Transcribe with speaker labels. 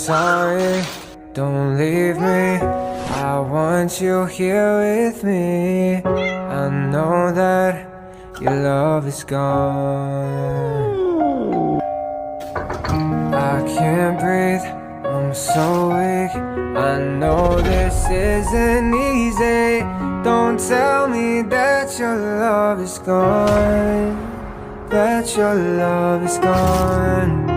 Speaker 1: sorry, don't leave me. I want you here with me. I know that your love is gone. I can't breathe, I'm so weak. I know this isn't easy. Don't tell me that your love is gone, that your love is gone.